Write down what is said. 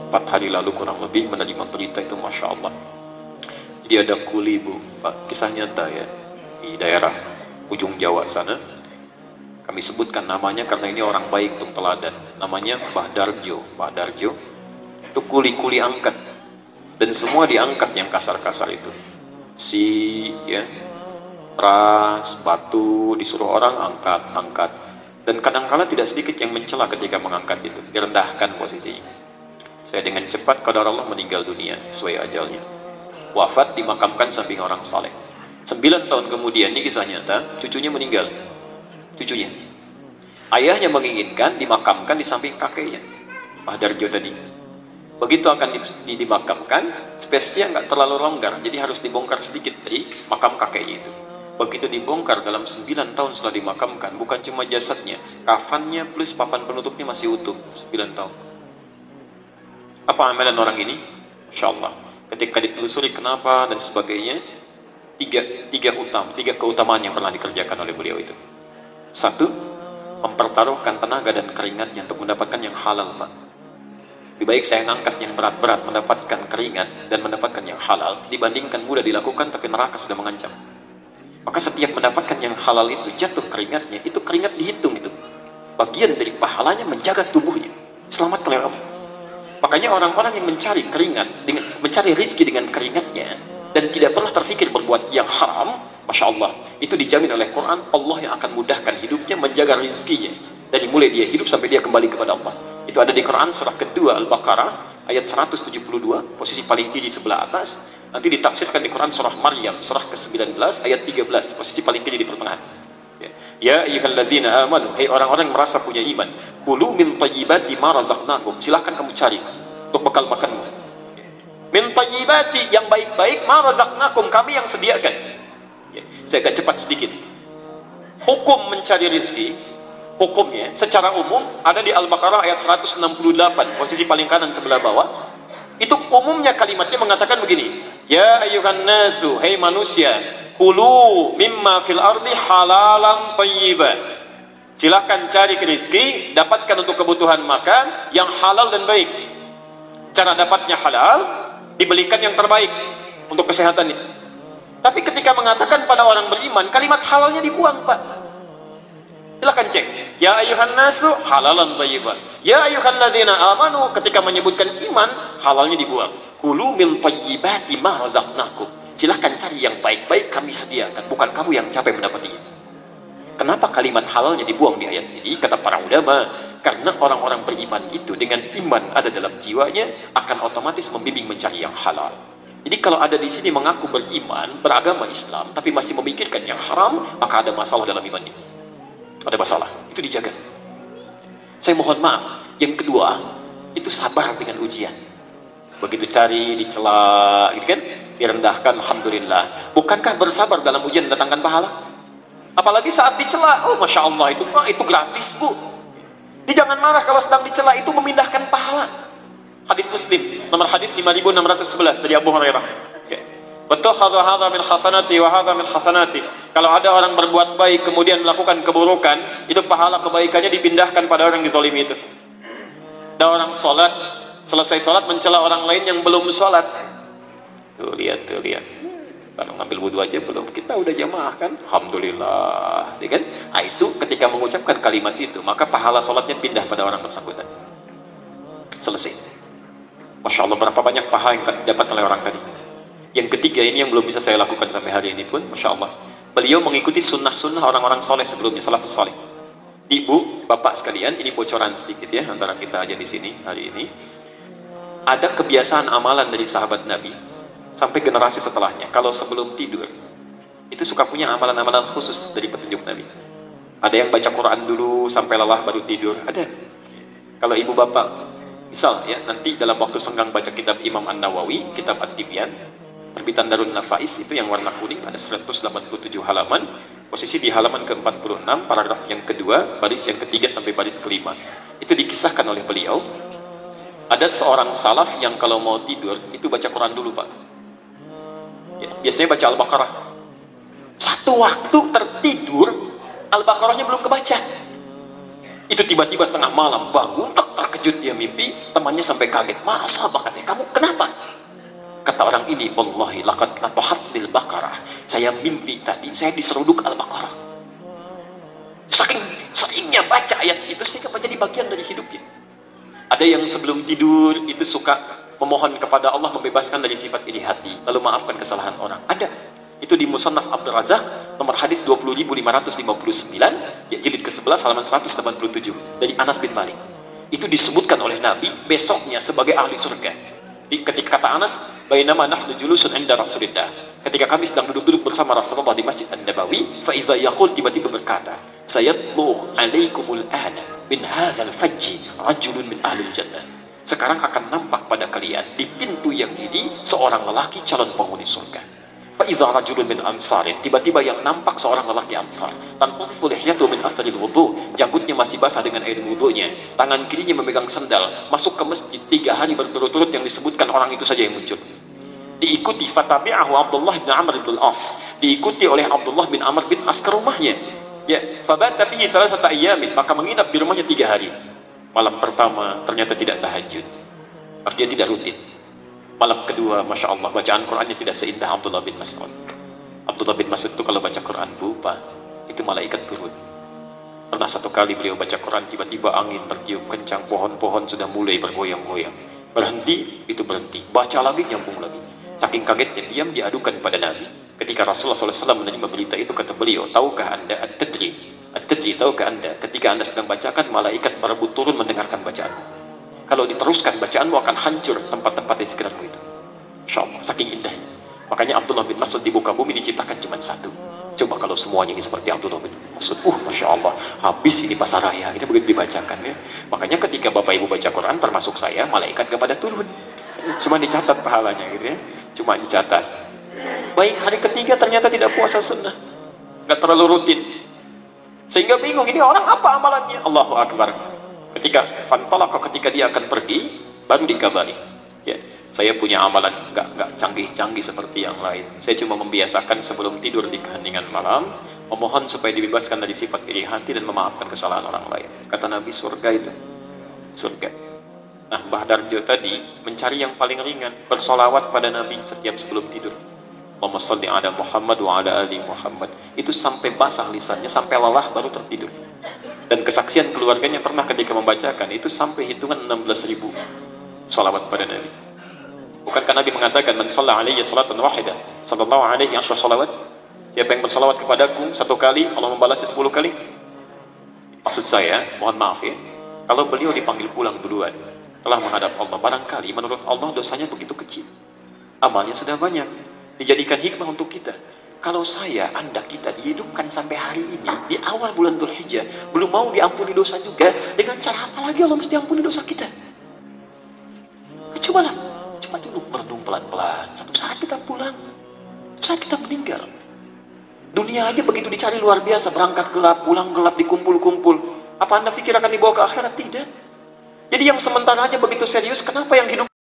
4 hari lalu kurang lebih menerima berita itu, Masya Allah. Jadi ada kuli Bu, Pak, kisah nyata ya, di daerah ujung Jawa sana. Kami sebutkan namanya karena ini orang baik, tung teladan. Namanya Mbah Darjo. Mbah Darjo itu kuli-kuli angkat, dan semua diangkat yang kasar-kasar itu. Ya, ras, batu, disuruh orang angkat. Dan kadang-kala tidak sedikit yang mencela ketika mengangkat itu, direndahkan posisinya. Saya dengan cepat qadar Allah meninggal dunia sesuai ajalnya. Wafat dimakamkan samping orang saleh. 9 tahun kemudian, ini kisah nyata, cucunya meninggal. Cucunya. Ayahnya menginginkan dimakamkan di samping kakeknya, Mbah Darjo tadi. Begitu akan dimakamkan, spesiesnya nggak terlalu longgar, jadi harus dibongkar sedikit dari makam kakeknya itu. Begitu dibongkar, dalam 9 tahun setelah dimakamkan, bukan cuma jasadnya, kafannya plus papan penutupnya masih utuh. 9 tahun. Apa amalan orang ini? Insya Allah. Ketika ditelusuri kenapa dan sebagainya, tiga keutamaan yang pernah dikerjakan oleh beliau itu. 1, mempertaruhkan tenaga dan keringatnya untuk mendapatkan yang halal, Pak. Lebih baik saya ngangkat yang berat-berat, mendapatkan keringat dan mendapatkan yang halal, dibandingkan mudah dilakukan tapi neraka sudah mengancam. Maka setiap mendapatkan yang halal itu, jatuh keringatnya, itu keringat dihitung itu. Bagian dari pahalanya menjaga tubuhnya. Selamat oleh Allah. Makanya orang-orang yang mencari keringat, mencari rizki dengan keringatnya, dan tidak pernah terfikir berbuat yang haram, Masya Allah, itu dijamin oleh Quran, Allah yang akan mudahkan hidupnya, menjaga rizkinya. Dari mulai dia hidup sampai dia kembali kepada Allah. Itu ada di Quran surah kedua Al-Baqarah, ayat 172, posisi paling kiri sebelah atas. Nanti ditafsirkan di Quran surah Maryam, surah ke-19, ayat 13, posisi paling kiri di pertengahan. Ya ayyuhalladzina amanu, hai orang-orang yang merasa punya iman, kulu min thayyibati ma razaqnakum, silahkan kamu cari untuk bekal makanmu. Min thayyibati, yang baik-baik, ma razaqnakum, kami yang sediakan. Saya agak cepat sedikit. Hukum mencari rezeki, hukumnya secara umum ada di Al-Baqarah ayat 168, posisi paling kanan sebelah bawah. Itu umumnya kalimatnya mengatakan begini, ya ayyuhan nasu, hai manusia, kulu mimma fil ardi halalan thayyiban, silahkan cari rezeki, dapatkan untuk kebutuhan makan yang halal dan baik. Cara dapatnya halal, dibelikan yang terbaik untuk kesehatannya. Tapi ketika mengatakan pada orang beriman, kalimat halalnya dibuang, Pak. Silahkan cek, ya ayyuhan nasu halalan thayyiban, ya ayyuhalladzina amanu, ketika menyebutkan iman, halalnya dibuang. Kulu min thayyibati ma razaqnakum, silahkan cari yang baik-baik, kami sediakan, bukan kamu yang capek mendapatinya. Kenapa kalimat halalnya dibuang di ayat ini? Kata para ulama, karena orang-orang beriman itu dengan iman ada dalam jiwanya, akan otomatis membimbing mencari yang halal. Jadi kalau ada di sini mengaku beriman, beragama Islam, tapi masih memikirkan yang haram, maka ada masalah dalam imannya. Ada masalah, itu dijaga. Saya mohon maaf. Yang kedua, itu sabar dengan ujian. Begitu cari, dicela, gitu kan? Direndahkan, alhamdulillah. Bukankah bersabar dalam ujian mendatangkan pahala? Apalagi saat dicela, oh Masya Allah, itu gratis, Bu. Jangan marah kalau sedang dicela, itu memindahkan pahala. Hadis Muslim, nomor hadis 5611 dari Abu Hurairah. Betul, hadza min hasanati wa hadza min hasanati. Kalau ada orang berbuat baik kemudian melakukan keburukan, itu pahala kebaikannya dipindahkan pada orang yang zalimi itu. Ada orang sholat, selesai sholat mencela orang lain yang belum sholat. Tuh lihat. Baru ngambil wudhu aja belum, kita udah jamaah kan? Alhamdulillah, ya kan? Nah, itu ketika mengucapkan kalimat itu, maka pahala sholatnya pindah pada orang bersangkutan. Selesai. Masya Allah, berapa banyak pahala yang dapat oleh orang tadi. Yang ketiga ini yang belum bisa saya lakukan sampai hari ini pun, Masya Allah, beliau mengikuti sunnah-sunnah orang-orang soleh sebelumnya, salafus soleh. Ibu, bapak sekalian, ini bocoran sedikit ya antara kita aja di sini hari ini. Ada kebiasaan amalan dari sahabat Nabi sampai generasi setelahnya. Kalau sebelum tidur, itu suka punya amalan-amalan khusus dari petunjuk Nabi. Ada yang baca Quran dulu sampai lelah baru tidur. Ada. Kalau ibu bapak, misal ya, nanti dalam waktu senggang baca kitab Imam An-Nawawi, kitab At-Tibyan, terbitan Darun Nafais, itu yang warna kuning, ada 187 halaman, posisi di halaman ke-46, paragraf yang kedua, baris yang ketiga sampai baris kelima. Itu dikisahkan oleh beliau, ada seorang salaf yang kalau mau tidur, itu baca Quran dulu, Pak. Ya, biasanya baca Al-Baqarah. Satu waktu tertidur, Al-Baqarahnya belum kebaca. Itu tiba-tiba tengah malam bangun, terkejut dia mimpi, temannya sampai kaget. Masa bakatnya kamu kenapa? Kata orang ini, wallahi laqad latahaddil baqarah. Saya mimpi tadi, saya diseruduk Al-Baqarah. Saking seringnya baca ayat itu sehingga menjadi bagian dari hidupnya. Ada yang sebelum tidur itu suka memohon kepada Allah membebaskan dari sifat iri hati, lalu maafkan kesalahan orang. Ada. Itu di Musannaf Abdul Razak, nomor hadis 20.559, ya, jilid ke-11 halaman 187 dari Anas bin Malik. Itu disebutkan oleh Nabi besoknya sebagai ahli surga. Ketika kata Anas, bainama nahnu julusun 'inda Rasulillah. Ketika kami sedang duduk-duduk bersama Rasulullah di Masjid An-Nabawi, fa idza yaqul, tiba-tiba berkata, sayatlu 'alaikumul ana min hadzal fajji rajulun min ahlil jannah. Sekarang akan nampak pada kalian di pintu yang ini seorang lelaki calon penghuni surga. Fa idza rajulun min ansarin, tiba-tiba yang nampak seorang lelaki Ansar. Tanquffu lihyatu min atharil wudu, janggutnya masih basah dengan air wudunya. Tangan kirinya memegang sendal, masuk ke masjid 3 hari berturut-turut yang disebutkan orang itu saja yang muncul. Diikuti fatabi'ahu Abdullah bin Amr bin Al-As, diikuti oleh Abdullah bin Amr bin As ke rumahnya. Ya, fabata fihi 3 ayyamin, maka menginap di rumahnya 3 hari. Malam pertama ternyata tidak tahajud, artinya tidak rutin. Malam kedua, Masya Allah, bacaan Qurannya tidak seindah Abdullah bin Mas'ud. Abdullah bin Mas'ud itu kalau baca Quran lupa, itu malaikat turun. Pernah satu kali beliau baca Quran, tiba-tiba angin bertiup kencang, pohon-pohon sudah mulai bergoyang-goyang. Berhenti, itu berhenti. Baca lagi, nyambung lagi. Saking kagetnya, diam diadukan pada Nabi. Ketika Rasulullah SAW menerima berita itu, kata beliau, tahukah anda at-tadri, tahukah anda, ketika anda sedang bacakan, malaikat berebut turun mendengarkan bacaanmu. Kalau diteruskan bacaanmu akan hancur tempat-tempat di sekitarmu itu. Insya Allah, saking indahnya. Makanya Abdullah bin Mas'ud di muka bumi diciptakan cuma 1. Coba kalau semuanya ini seperti Abdullah bin Mas'ud, Masya Allah, habis ini pasar raya, ini begitu dibacakan ya. Makanya ketika Bapak Ibu baca Quran, termasuk saya, malaikat gak pada turun. Cuma dicatat pahalanya gitu ya. Cuma dicatat. Baik, hari ketiga ternyata tidak puasa sunnah. Gak terlalu rutin. Sehingga bingung, ini orang apa amalannya? Allahu Akbar. Ketika dia akan pergi, baru dikabari. Ya, saya punya amalan nggak canggih-canggih seperti yang lain. Saya cuma membiasakan sebelum tidur di keheningan malam, memohon supaya dibebaskan dari sifat iri hati dan memaafkan kesalahan orang lain. Kata Nabi, surga itu, surga. Nah, Mbah Darjo tadi mencari yang paling ringan, bersolawat pada Nabi setiap sebelum tidur. Allahumma sholli ala Muhammad wa ala ali Muhammad. Itu sampai basah lisannya, sampai lelah baru tertidur. Dan kesaksian keluarganya pernah ketika membacakan itu sampai hitungan 16.000 salawat pada Nabi. Bukankah Nabi mengatakan, man shalla alaihi salatan wahidah, sallallahu alaihi asyra salawat, siapa yang bersalawat kepadaku 1 kali, Allah membalasnya 10 kali. Maksud saya, mohon maaf ya, kalau beliau dipanggil pulang duluan, telah menghadap Allah, barangkali menurut Allah dosanya begitu kecil, amalnya sudah banyak, dijadikan hikmah untuk kita. Kalau saya, anda, kita dihidupkan sampai hari ini, di awal bulan Dzulhijjah, belum mau diampuni dosa juga, dengan cara apa lagi Allah mesti ampuni dosa kita? Cobalah, coba dulu merenung pelan-pelan. Satu saat kita pulang, saat kita meninggal. Dunia aja begitu dicari luar biasa, berangkat gelap, pulang gelap, dikumpul-kumpul. Apa anda pikir akan dibawa ke akhirat? Tidak. Jadi yang sementara aja begitu serius, kenapa yang hidup